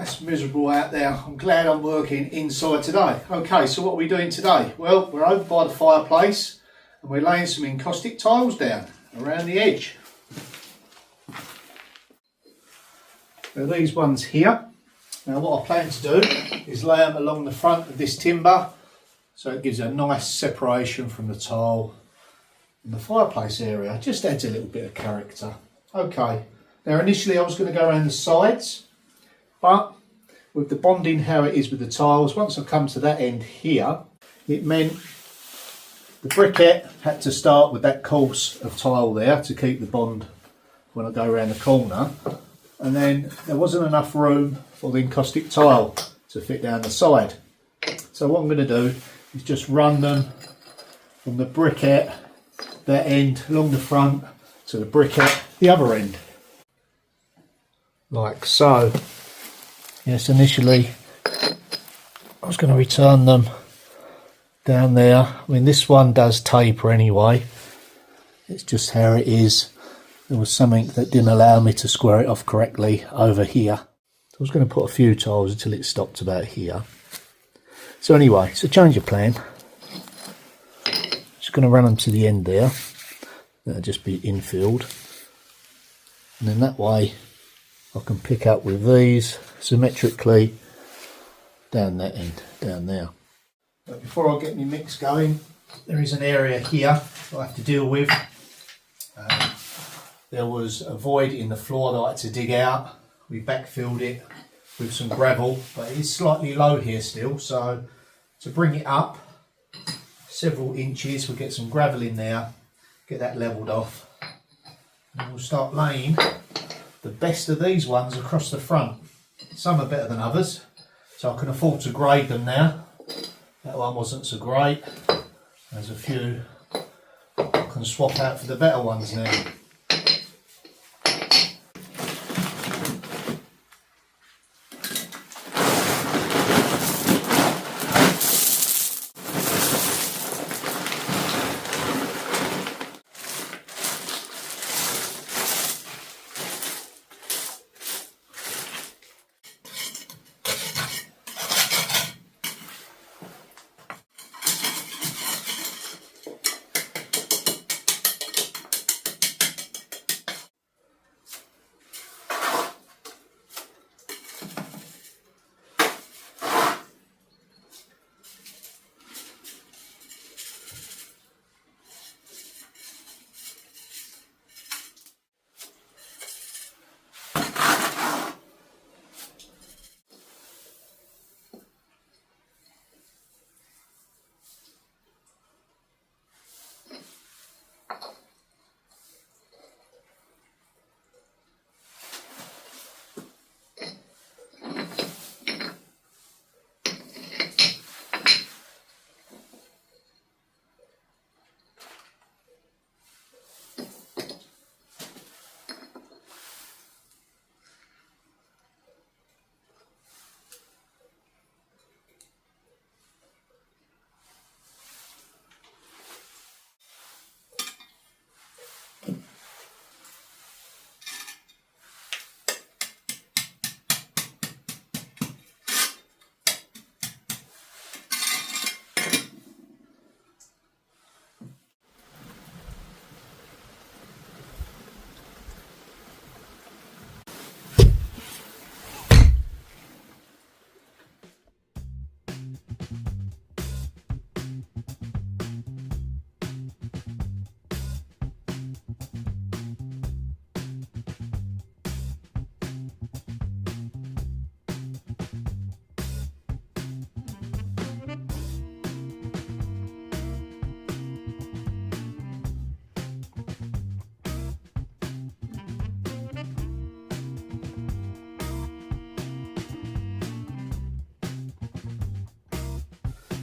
it's miserable out there. I'm glad I'm working inside today. Okay, so what are we doing today? Well, we're over by the fireplace and we're laying some encaustic tiles down around the edge. Now these ones here. Now what I plan to do is lay them along the front of this timber so it gives a nice separation from the tile and the fireplace area. Just adds a little bit of character. Okay, now initially I was going to go around the sides, but with the bonding how it is with the tiles, once I come to that end here, it meant the briquette had to start with that course of tile there to keep the bond when I go around the corner, and then there wasn't enough room for the encaustic tile to fit down the side. So what I'm going to do is just run them from the briquette, that end along the front, to the briquette the other end, like so. Yes, initially I was going to return them down there. I mean, this one does taper anyway, it's just how it is. There was something that didn't allow me to square it off correctly over here. So I was going to put a few tiles until it stopped about here. So anyway, it's a change of plan. Just going to run them to the end there. That'll just be infilled. And then that way I can pick up with these symmetrically down that end, down there. But before I get my mix going, there is an area here I have to deal with. There was a void in the floor that I had to dig out. We backfilled it with some gravel, but it is slightly low here still, so to bring it up several inches, we'll get some gravel in there, get that levelled off, and we'll start laying the best of these ones across the front. Some are better than others, so I can afford to grade them now. That one wasn't so great. There's a few I can swap out for the better ones now.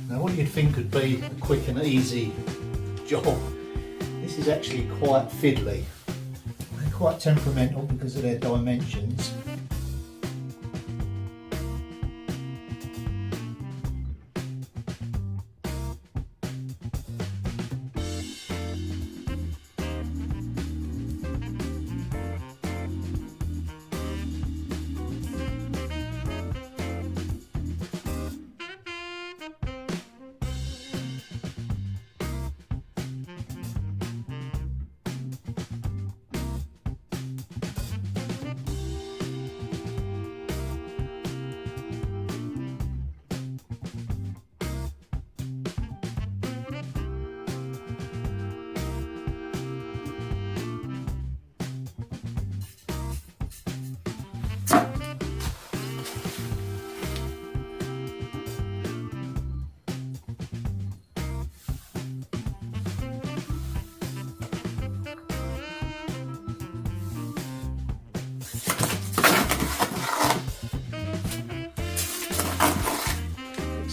Now what you'd think would be a quick and easy job, this is actually quite fiddly. They're quite temperamental because of their dimensions.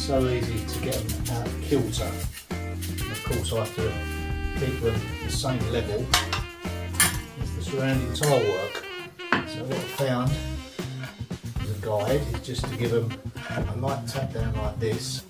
so easy to get them out of kilter. And of course I have to keep them the same level as the surrounding tile work. So what I found as a guide is just to give them a light tap down like this.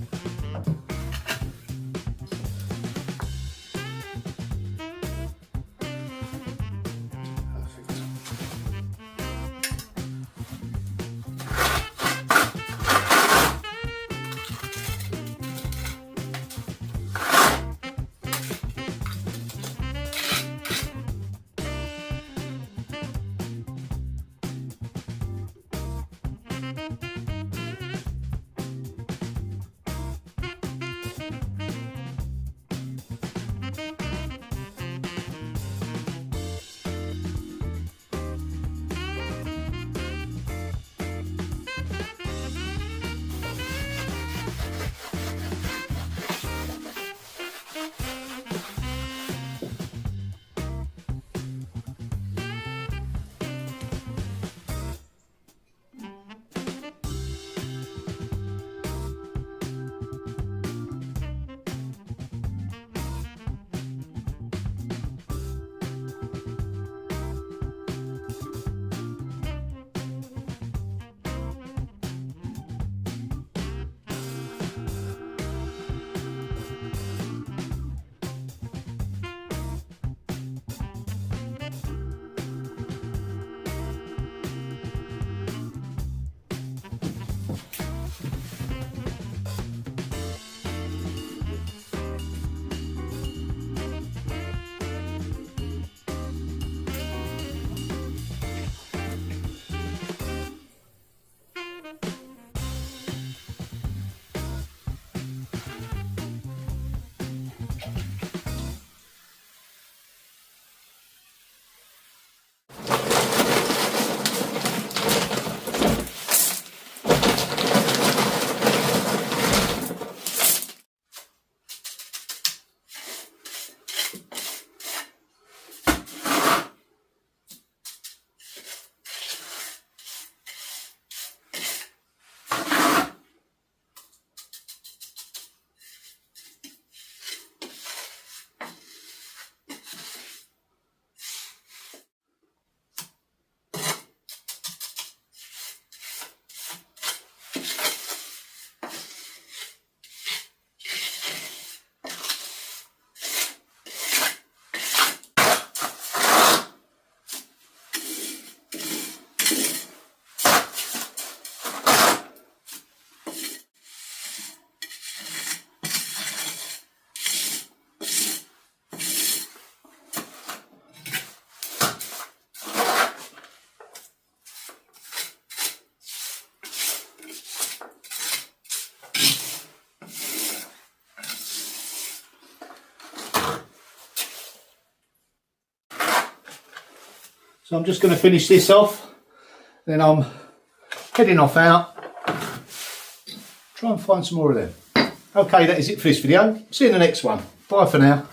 So I'm just going to finish this off, then I'm heading off out, try and find some more of them. Okay, that is it for this video. See you in the next one. Bye for now.